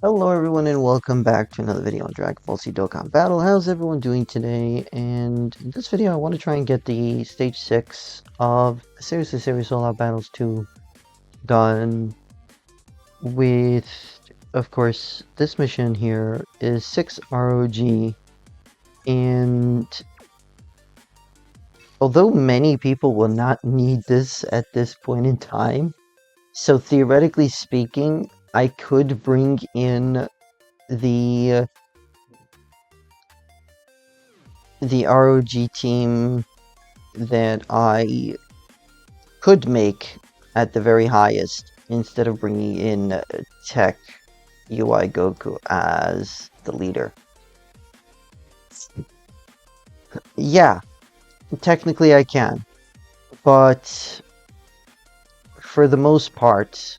Hello everyone and welcome back to another video on Dragon Ball Z Dokkan Battle. How's everyone doing today? And in this video I want to try and get the stage 6 of Series All Out Battles 2 done with, of course, this mission here is 6 ROG, and although many people will not need this at this point in time, so theoretically speaking, I could bring in the ROG team that I could make at the very highest instead of bringing in Tech UI Goku as the leader. Yeah, technically I can, but for the most part,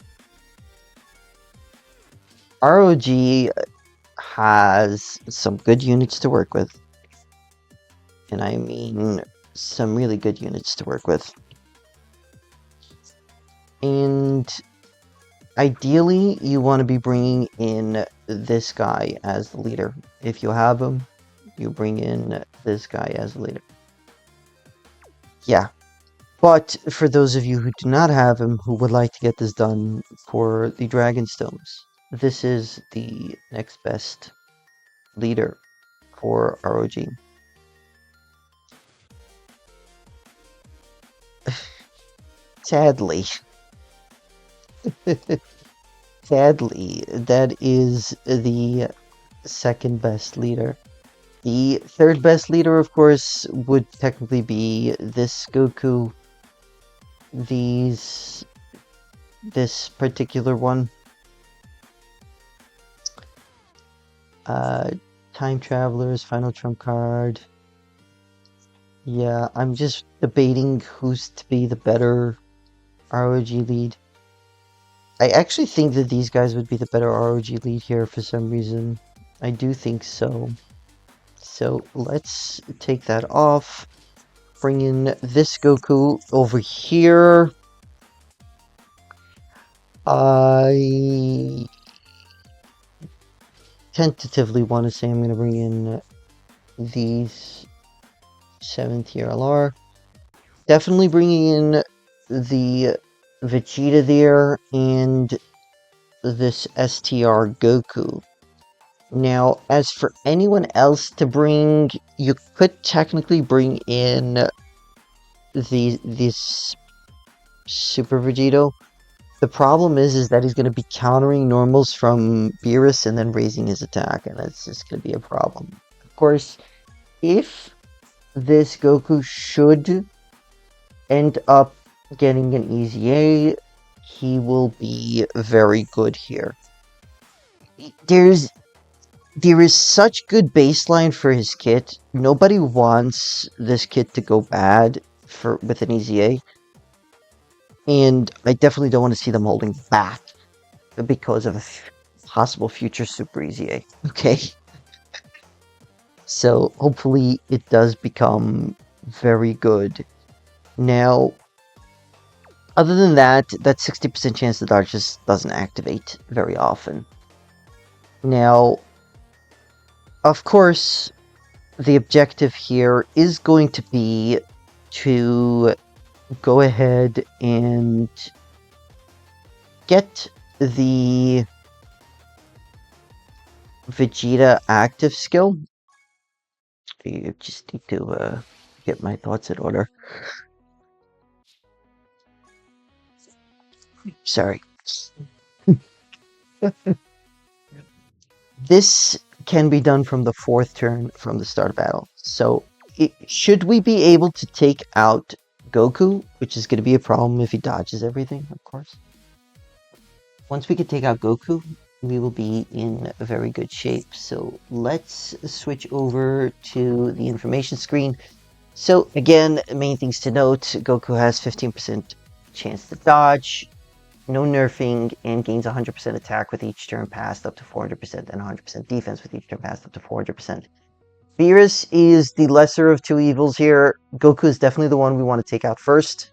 ROG has some good units to work with. And I mean some really good units to work with. And ideally, you want to be bringing in this guy as the leader. If you have him, you bring in this guy as the leader. Yeah. But for those of you who do not have him, who would like to get this done for the Dragon Stones, this is the next best leader for ROG. Sadly, that is the second best leader. The third best leader, of course, would technically be this Goku. This particular one. Time Travelers, Final Trump card. Yeah, I'm just debating who's to be the better ROG lead. I actually think that these guys would be the better ROG lead here for some reason. I do think so. So let's take that off. Bring in this Goku over here. I tentatively want to say I'm going to bring in these 7th tier LR. Definitely bringing in the Vegeta there and this STR Goku. Now, as for anyone else to bring, you could technically bring in this Super Vegito. The problem is that he's going to be countering normals from Beerus and then raising his attack, and that's just going to be a problem. Of course, if this Goku should end up getting an easy A, he will be very good here. There is such good baseline for his kit. Nobody wants this kit to go bad with an easy A. And I definitely don't want to see them holding back because of a possible future Super Easy A. Okay? So hopefully it does become very good. Now, other than that 60% chance the dart just doesn't activate very often. Now, of course, the objective here is going to be to go ahead and get the Vegeta active skill. I just need to get my thoughts in order. Sorry. This can be done from the 4th turn from the start of battle. So, should we be able to take out Goku, which is going to be a problem if he dodges everything, of course. Once we can take out Goku, we will be in a very good shape. So let's switch over to the information screen. So again, main things to note, Goku has 15% chance to dodge, no nerfing, and gains 100% attack with each turn passed up to 400%, and 100% defense with each turn passed up to 400%. Beerus is the lesser of two evils here. Goku is definitely the one we want to take out first.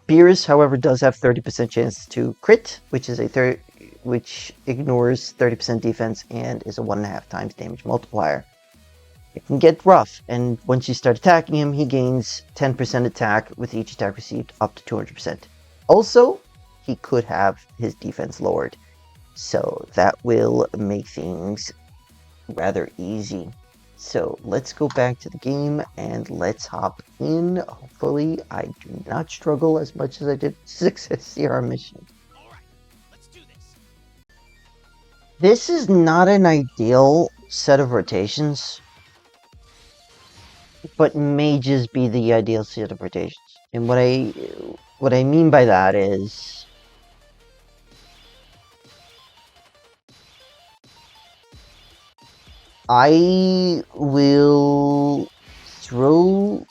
Beerus, however, does have 30% chance to crit, which is a which ignores 30% defense and is a 1.5 times damage multiplier. It can get rough, and once you start attacking him, he gains 10% attack with each attack received up to 200%. Also, he could have his defense lowered, so that will make things rather easy. So let's go back to the game and let's hop in. Hopefully I do not struggle as much as I did Success CR mission. This is not an ideal set of rotations, but may just be the ideal set of rotations. And what I mean by that is I will throw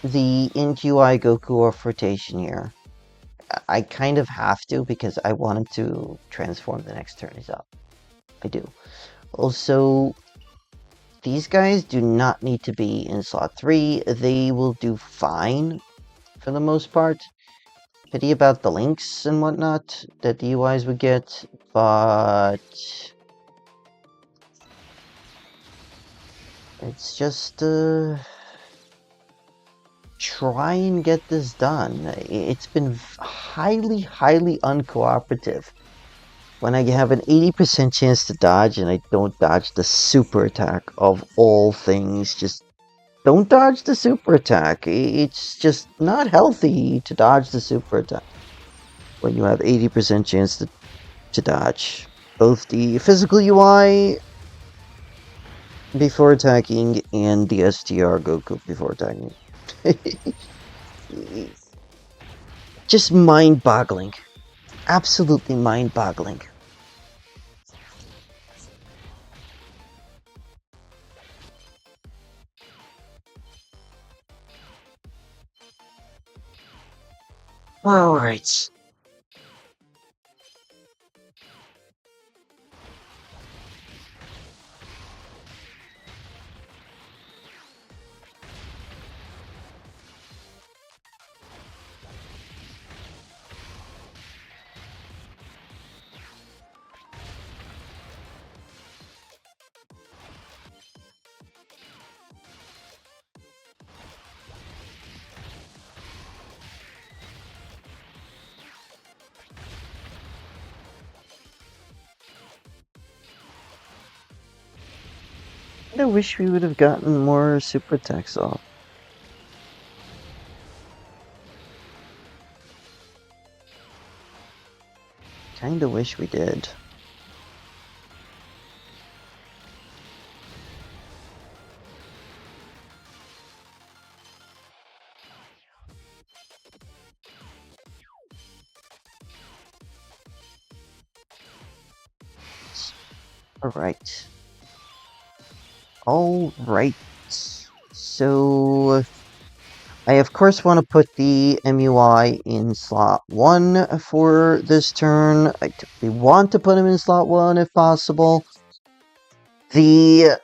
the NQI Goku off rotation here. I kind of have to because I want him to transform the next turn is up. I do. Also, these guys do not need to be in slot 3. They will do fine for the most part. Pity about the links and whatnot that the UIs would get, but it's just try and get this done. It's been highly uncooperative. When I have an 80% chance to dodge and I don't dodge the super attack of all things, just don't dodge the super attack. It's just not healthy to dodge the super attack when you have 80% chance to dodge both the physical UI before attacking and the STR Goku before attacking. Just mind-boggling. Absolutely mind-boggling. Alright. I wish we would have gotten more super attacks off. Kinda wish we did. Alright. Alright. So I of course want to put the MUI in slot 1 for this turn. I typically want to put him in slot 1 if possible. The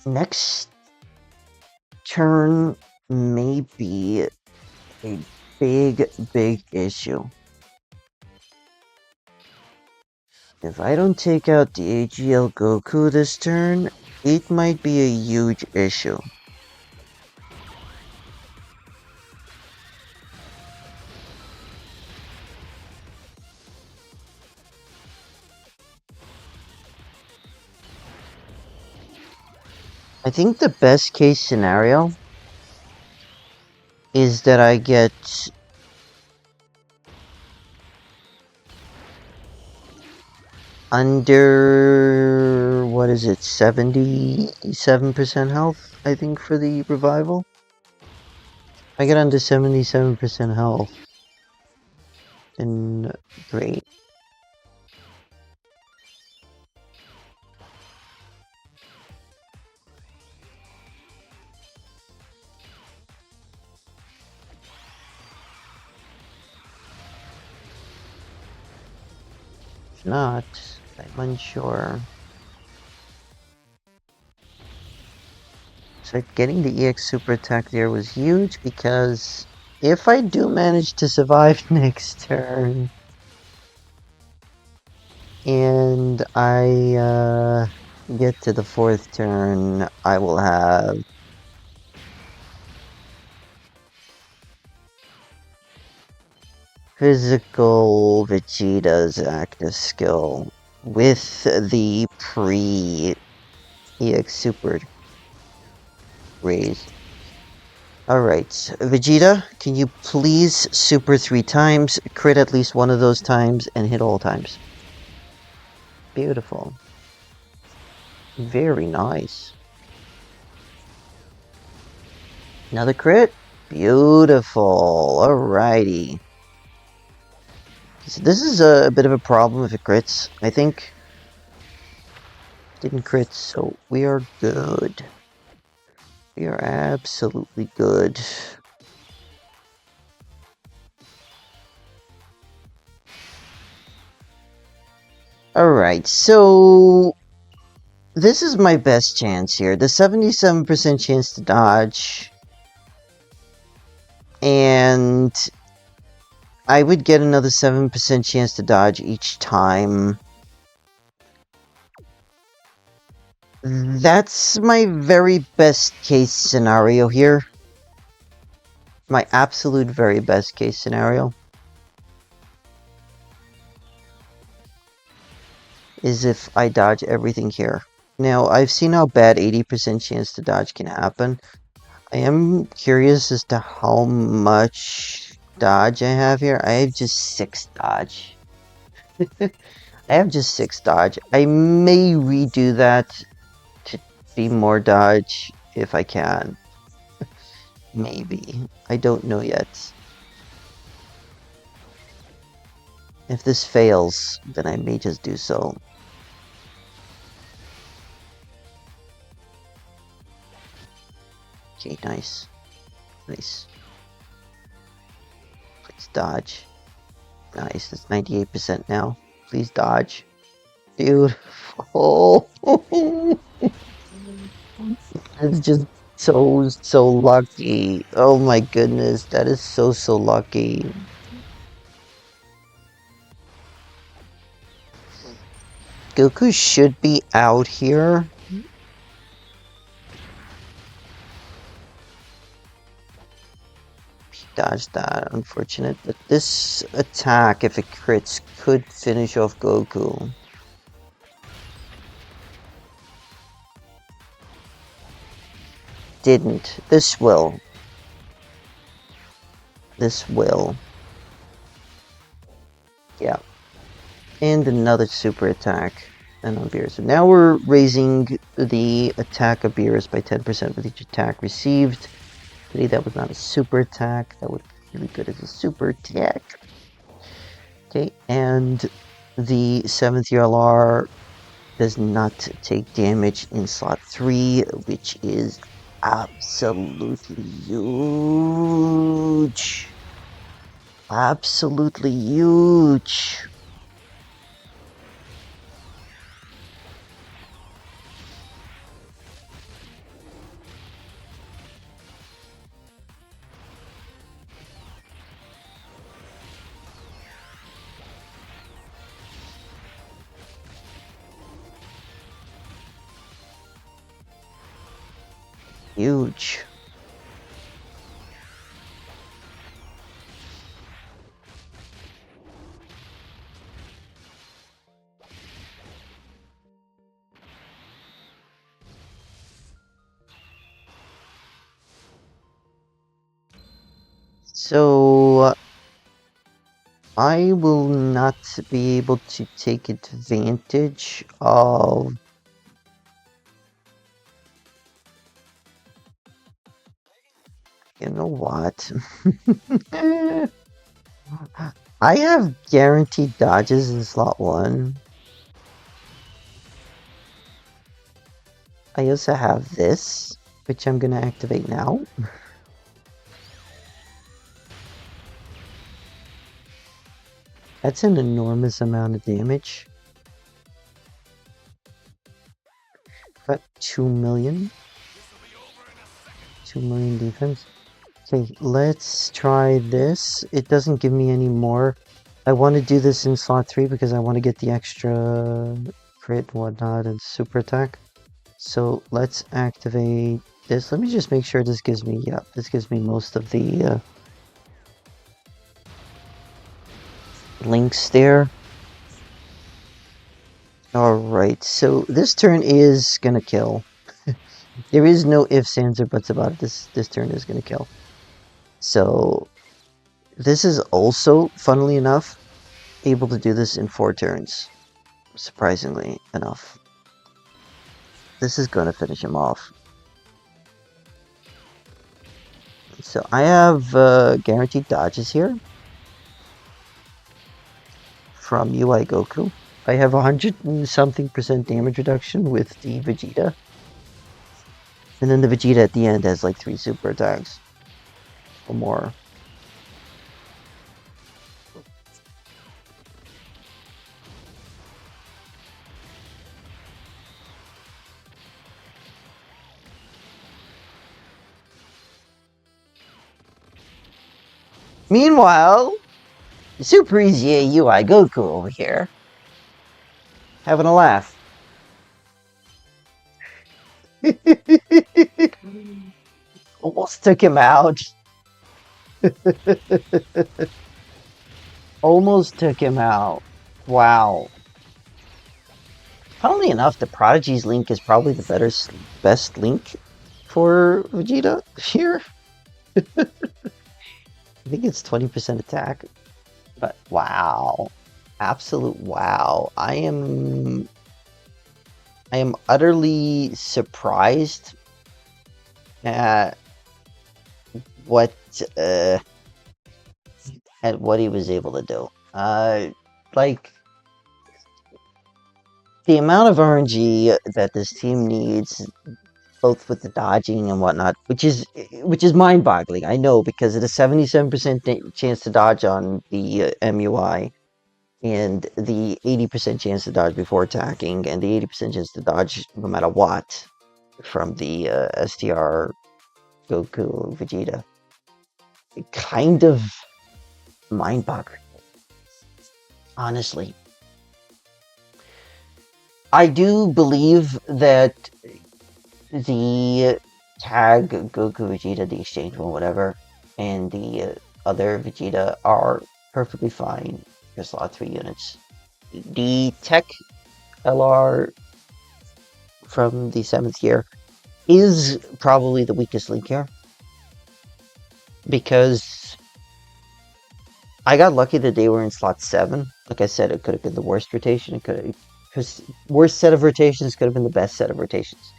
next turn may be a big issue. If I don't take out the AGL Goku this turn, it might be a huge issue. I think the best case scenario is that I get under, what is it, 77% health, I think, for the revival? If I get under 77% health, then great. If not, I'm unsure. So getting the EX super attack there was huge because if I do manage to survive next turn, and I get to the 4th turn, I will have physical Vegeta's active skill with the pre-EX Super raise. Alright, Vegeta, can you please super 3 times, crit at least one of those times, and hit all times? Beautiful. Very nice. Another crit? Beautiful. Alrighty. So this is a bit of a problem if it crits, I think. Didn't crit, so we are good. We are absolutely good. Alright, so this is my best chance here. The 77% chance to dodge. And I would get another 7% chance to dodge each time. That's my very best case scenario here. My absolute very best case scenario is if I dodge everything here. Now, I've seen how bad 80% chance to dodge can happen. I am curious as to how much dodge I have here. I have just 6 dodge. I have just 6 dodge. I may redo that to be more dodge if I can. Maybe. I don't know yet. If this fails, then I may just do so. Okay, nice. Nice. Please dodge. Nice, that's 98% now. Please dodge. Beautiful. That's just so lucky. Oh my goodness, that is so lucky. Goku should be out here. He dodged that, unfortunate. But this attack, if it crits, could finish off Goku. Didn't. This will. This will. Yeah. And another super attack. And on Beerus. So now we're raising the attack of Beerus by 10% with each attack received. Today that was not a super attack. That would be really good as a super attack. Okay, and the 7th ELR does not take damage in slot 3, which is absolutely huge. Absolutely huge. Huge. So I will not be able to take advantage of you know what? I have guaranteed dodges in slot 1. I also have this, which I'm gonna activate now. That's an enormous amount of damage. Got 2 million. 2 million defense. Okay, let's try this. It doesn't give me any more. I want to do this in slot 3 because I want to get the extra crit and whatnot and super attack. So let's activate this. Let me just make sure this gives me, yeah, this gives me most of the links there. Alright, so this turn is gonna kill. There is no ifs, ands, or buts about it. This turn is gonna kill. So this is also, funnily enough, able to do this in 4 turns. Surprisingly enough. This is gonna finish him off. So I have guaranteed dodges here from UI Goku. I have 100 and something percent damage reduction with the Vegeta. And then the Vegeta at the end has like 3 super attacks. Or more. Meanwhile, Super Easy UI Goku over here. Having a laugh. Almost took him out. Almost took him out. Wow. Funnily enough, the Prodigy's Link is probably the best Link for Vegeta here. I think it's 20% attack. But wow. Absolute wow. I am utterly surprised at what he was able to do. Like the amount of RNG that this team needs, both with the dodging and whatnot, which is mind-boggling. I know, because of the 77% chance to dodge on the MUI, and the 80% chance to dodge before attacking, and the 80% chance to dodge no matter what from the STR Goku Vegeta. Kind of mind-boggling, honestly. I do believe that the tag Goku Vegeta, the exchange one, whatever, and the other Vegeta are perfectly fine for slot 3 units. The Tech LR from the 7th year is probably the weakest link here, because I got lucky that they were in slot 7. Like I said, it could have been the worst rotation. It could have, worst set of rotations could have been the best set of rotations.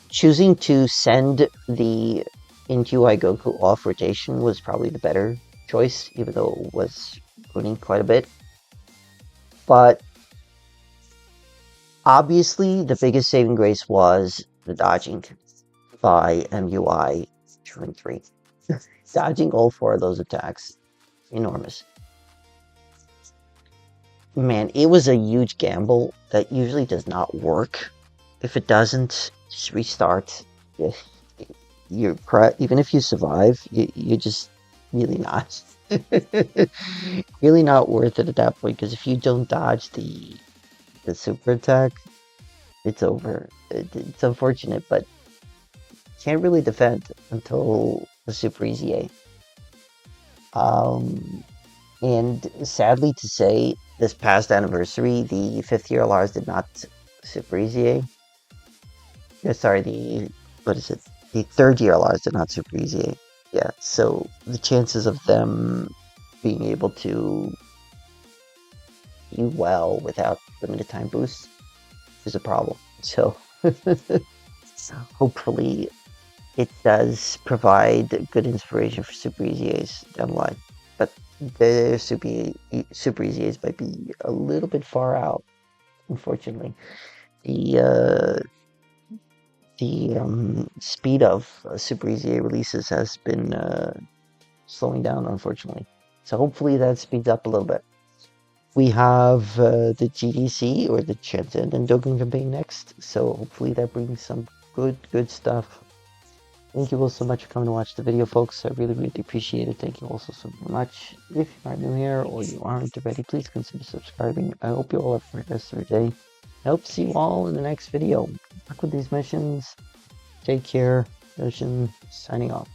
Choosing to send the UI Goku off rotation was probably the better choice, even though it was ruining quite a bit. But obviously, the biggest saving grace was the dodging by MUI turn 3. Dodging all 4 of those attacks. Enormous. Man, it was a huge gamble that usually does not work. If it doesn't, just restart. You're even if you survive, you're just really not really not worth it at that point, because if you don't dodge the super attack, it's over. It's unfortunate, but can't really defend until the Super Easy A. And sadly to say, this past anniversary, the 5th year LRs did not Super Easy A. Yeah, sorry, what is it? The 3rd year LRs did not Super Easy A. Yeah, so the chances of them being able to do well without limited time boosts is a problem. So hopefully it does provide good inspiration for Super Easy A's down the line. But the Super Easy A's might be a little bit far out, unfortunately. The speed of Super Easy A releases has been slowing down, unfortunately. So hopefully that speeds up a little bit. We have the GDC, or the Transcendent Dokkan campaign, next. So hopefully that brings some good stuff. Thank you all so much for coming to watch the video, folks. I really, really appreciate it. Thank you all so much. If you are new here or you aren't already, please consider subscribing. I hope you all have a great rest of your day. I hope to see you all in the next video. Good luck with these missions. Take care. Ocean signing off.